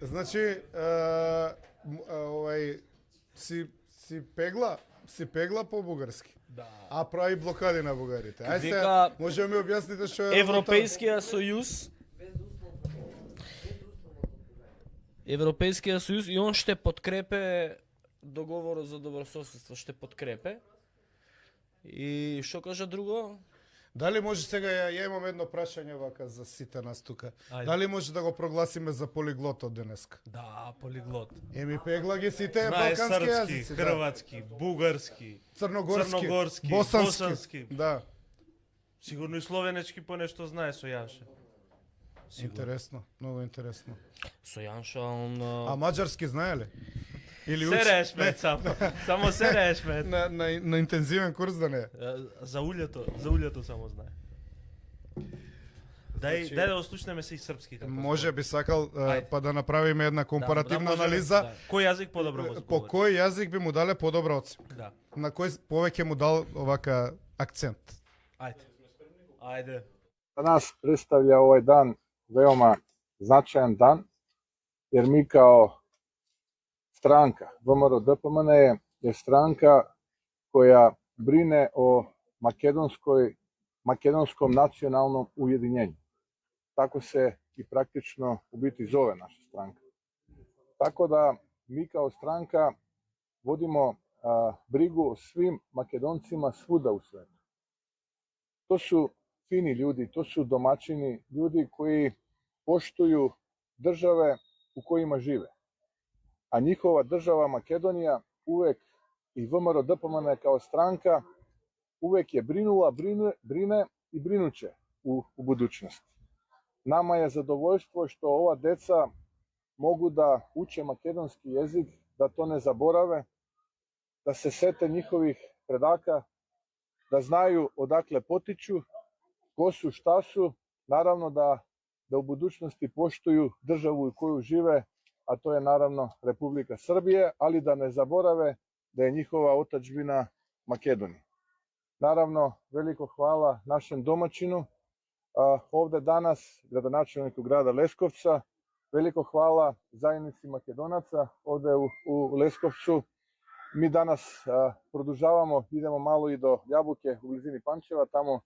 Значи, си пегла по бугарски. Да. А прави блокади на бугарите. Ај се, Вика, може да ми објасните што е Европейскиот сојуз и он ще подкрепе договорот за добрососедство, ще подкрепе. И што кажа друго? Дали може сега ја имам едно прашање вака за сите нас тука. Ајде. Дали може да го прогласиме за полиглот од денеска? Да, полиглот. Еми пегла ги сите Знае балкански српски, јазици, хрватски, бугарски, црногорски, босански. босански. Да, Сигурно и словенечки понешто знае со Јанше. интересно, многу интересно. Со Јанша, он... А маđarски знае ли? Или Се учи? решмет само се решмет. На интензивен курс да не? За улјето само знае. Дај да ослушнеме се и српски како. Може би сакал Ајде. па да направиме една компаративна можеме, анализа. да. Кој јазик подобро го По збори? кој јазик би му дале подобра оценка? Да. На кој повеќе му дал овака акцент? Ајде. Ајде. За нас представlja ovaj dan veoma značajan dan, jer mi kao stranka, VMRO-DPMNE je stranka koja brine o makedonskom nacionalnom ujedinjenju. Tako se i praktično u biti zove naša stranka. Tako da mi kao stranka vodimo brigu o svim Makedoncima svuda u svetu. To su fini ljudi, to su domaćini, ljudi koji poštuju države u kojima žive. A njihova država Makedonija uvek i VMRO-DPMNE kao stranka uvek je brinula, brine i brinuće u budućnosti. Nama je zadovoljstvo što ova deca mogu da uče makedonski jezik, da to ne zaborave, da se sete njihovih predaka, da znaju odakle potiču, ko su, šta su, naravno da u budućnosti poštuju državu u koju žive, a to je naravno Republika Srbije, ali da ne zaborave da je njihova otadžbina Makedonija. Naravno, veliko hvala našem domaćinu, ovde danas, gradonačelniku grada Leskovca, veliko hvala zajednici Makedonaca ovde u Leskovcu. Mi danas produžavamo, idemo malo i do Jabuke u blizini Pančeva, tamo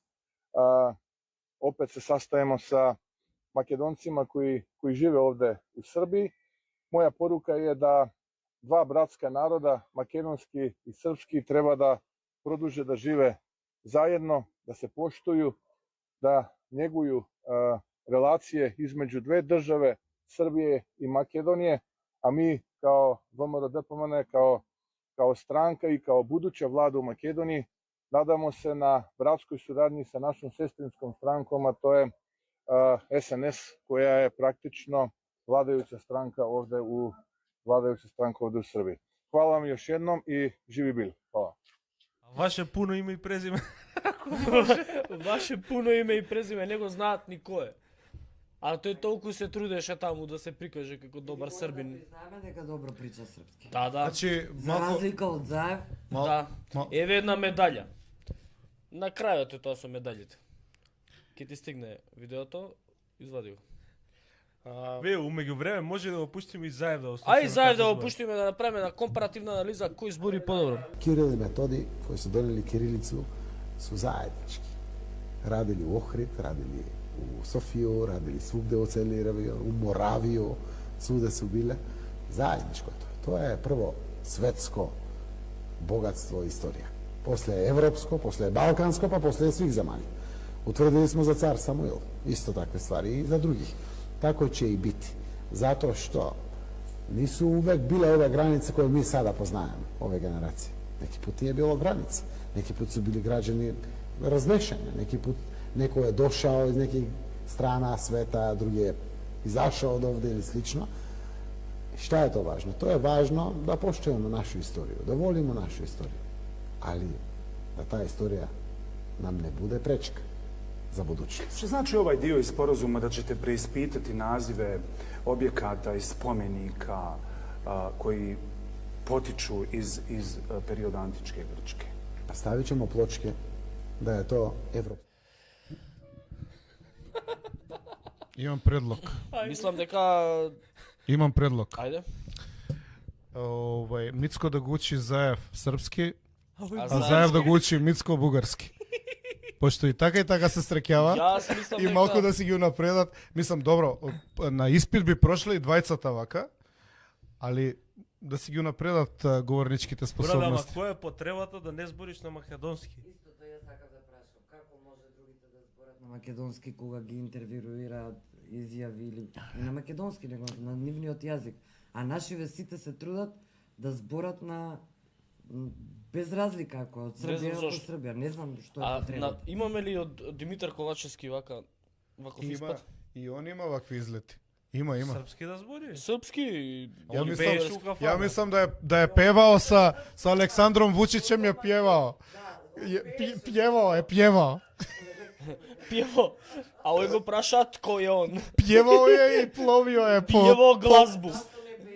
opet se sastajemo sa Makedoncima koji žive ovde u Srbiji. Moja poruka je da dva bratska naroda, makedonski i srpski, treba da produže da žive zajedno, da se poštuju, da njeguju relacije između dve države, Srbije i Makedonije, a mi kao VMRO-DPMNE, kao stranka i kao buduća vlada u Makedoniji, nadamo se na bratskoj suradnji sa našom sestrinskom strankom, a to je SNS, koja je praktično vladajuća stranka ovde u Srbiji. Hvala vam još jednom i živi bili. Hvala. Ваше пуно име и презиме. Ваше пуно име и презиме, не го знаат никое. А тој толку се трудеше таму да се прикаже како добар србин. Знаеме дека добро прича српски. Да, да. Значи, За малку... разлика од Заев, Да. Еве една медаља. На крајот е тоа со медаљите. Ке ти стигне видеото, извади го. Ве, умеѓу време може да го пуштиме и Заев да Ај заедно да го пуштиме да направиме една компаративна анализа кој збори подобро. Кирил и Методи, koji su donijeli kirilicu, su zajednički. Radili u Ohrid, radili u Sofiju, radili svugde u celi region, u Moraviju, svude su bile. Zajedničko je to. To je prvo svetsko bogatstvo istorija. Posle je evropsko, posle je balkansko, pa posle je svih zemalja. Utvrdili smo za car Samuil, isto takve stvari i za drugih. Tako će i biti. Zato što nisu uvek bile ove granice koje mi sada poznajemo, ove generacije. Neki put nije bilo granica. Neki put su bili građani raznešeni. Neki put neko je došao iz nekih strana sveta, drugi je izašao od ovde ili slično. Šta je to važno? To je važno da poštujemo našu istoriju, da volimo našu istoriju. Ali da ta istorija nam ne bude prečka za budućnost. Što znači ovaj dio iz sporazuma da ćete preispitati nazive objekata i spomenika koji potiču iz perioda antičke Grčke? Stavit ćemo pločke da je to Evropa. Имам предлог. Мислам дека Имам предлог. Ајде. Мицко да го учи Заев српски, А а Заев да го учи Мицко бугарски. Пошто и така се среќаваат. Јас мислам И малку да си ги унапредат. Мислам, добро, на испит би прошли и двајцата вака, али да си ги унапредат говорничките Брат, ама способности. која е потребата да не збориш на македонски? Истото јас сакам да прашам, како може другите да зборат на македонски кога ги интервјуираат изјави или на македонски, него на нивниот јазик, а нашиве сите се трудат да зборат на без разлика ако од Не знам Србија до зошто. Србија, не знам што е А потребата. имаме ли од Димитар Ковачевски ваков Има, испат? и он има вакви излети. Има. Српски да збори? Српски. Ја он мислам, беше у кафана. ја мислам да е певао со Александром Вучичем, ја пјевао. Пјевао. Пјево. А ој го прашаат кој е он. Пјевао е и пловио е по... Пјево глазбу.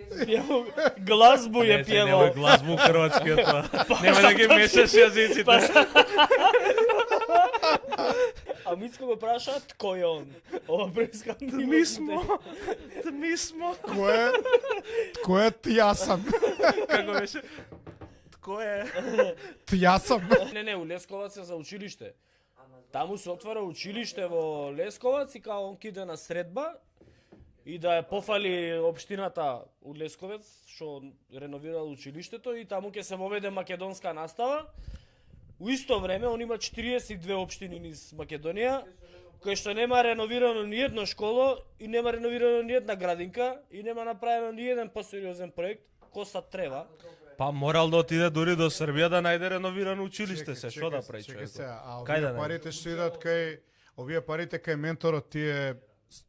Пјево глазбу е Нема пјевал. глазбу хрватски е тоа. Нема да ги мешаш јазиците. А Мицко го прашаат кој е он. Ова преска Ми смо. Кој е тјасам? Како беше? Кој е? Тјасам. Не, у Лесковац е за училиште. Таму се отвара училиште во Лесковац и као он киде на средба и да ја пофали општината у Лесковец што реновирал училиштето и таму ќе се воведе македонска настава. У исто време он има 42 општини низ Македонија кој што нема реновирано ни едно школо и нема реновирано ни една градинка и нема направено ни еден посериозен проект коса треба. Па морал да отиде дури до Србија да најде реновирано училиште се, што да прави Чекај човек? се, а Кај да овие најде? парите што идат кај овие парите кај менторот тие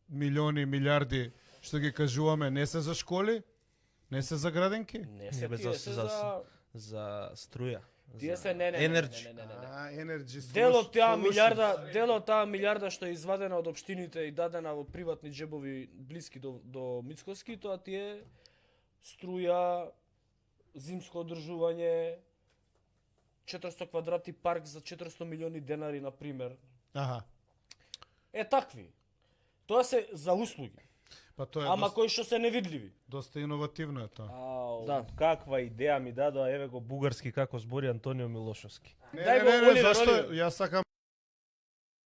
милиони, милиарди што ги кажуваме не се за школи? Не се за градинки? Не се бе, тие се за За струја. тие за се не. Енерджи. Енерджи. Дел од таа милиарда што е извадена од општините и дадена во приватни џебови блиски до Мицковски, тоа ти е струја, зимско одржување, 400 квадрати парк за 400 милиони денари, на пример. Аха. Е такви. Тоа се за услуги, Па тоа е ама кои што се невидливи. доста иновативно е тоа. Да. Каква идеја ми дадоа, еве го бугарски како збори Антонио Милошовски. Не, Дај го, Оливер, зашто? Оливер. Јас сакам